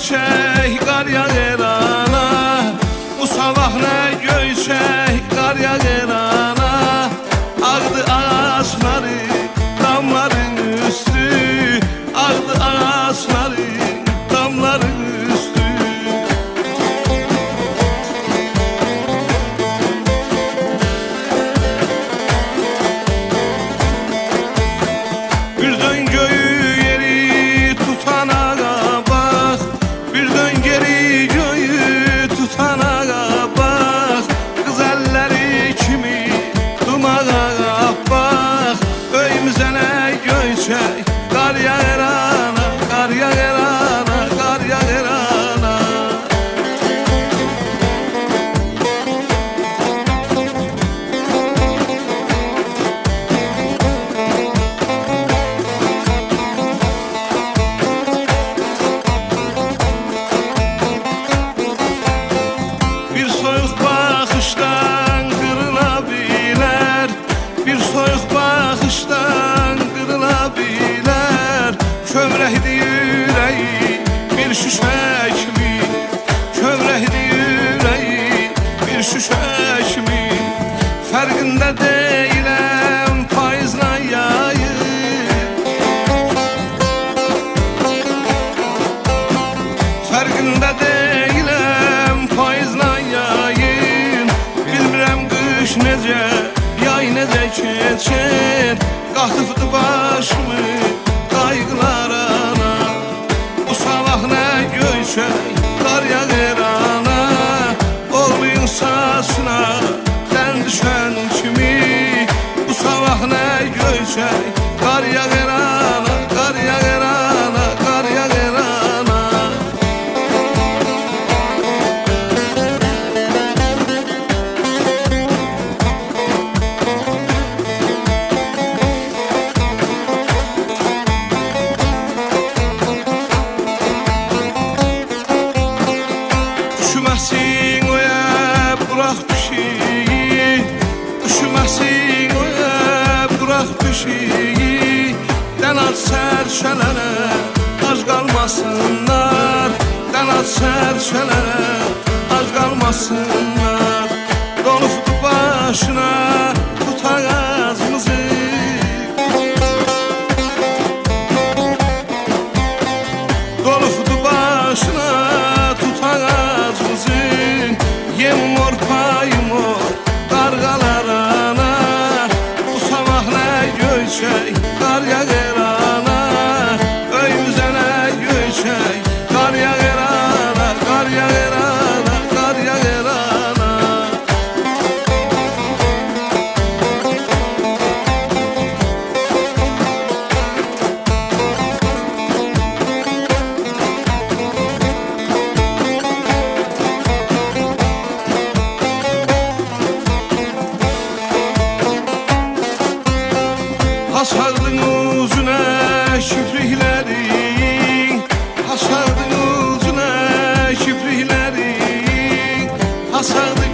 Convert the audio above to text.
göyçək, qar yağır ana. Bu sabah nə göyçək, qar yağır ana. Ağdı ağaçları, damların üstü. Ağdı ağaçları, damların üstü. Bir dön göyü yeri tutana bak. Bir dön geri göyü tutana bak. Kız elleri kimi dumağa bak. Öyümüze ne göyçək, qar yağır ana. Qar yağır ana, qar yağır ana. Bir soyuq baxışdan qırıla bilər. Bir soyuq baxışdan qırıla bilər. Kövrəkdi ürəyi bir şüşə kimi. Kövrəkdi ürəyi bir şüşə kimi. Fərqində deyiləm payızla yayın. Fərqində deyiləm payızla yayın. Bilmirəm qış necə, yay necə keçir. Qatıbdı başımı qayğılar ana. Bu sabah nə göyçək, qar yağır ana. Olmayın saçına dən düşən kimi. Bu sabah nə göyçək, qar yağır ana. Qar yağır ana, qar yağır ana. Üşüməsin oya bırak pişiyi. Üşüməsin oya bırak pişiyi. Dənat sərçələrə ac qalmasınlar. Dənat sərçələrə ac qalmasınlar. Donubdu başına tutaq ağzımızı. Donubdu başına tutaq ağzımızı. Yemur paymur qarğalar ana. Bu sabah nə göyçək, qar yağır ana. Öyümüzə nə göyçək, qar yağır ana. Qar yağır ana, qar yağır ana. Hasardın uzuna kipriklərin. Hasardın uzuna kipriklərin. Hasardın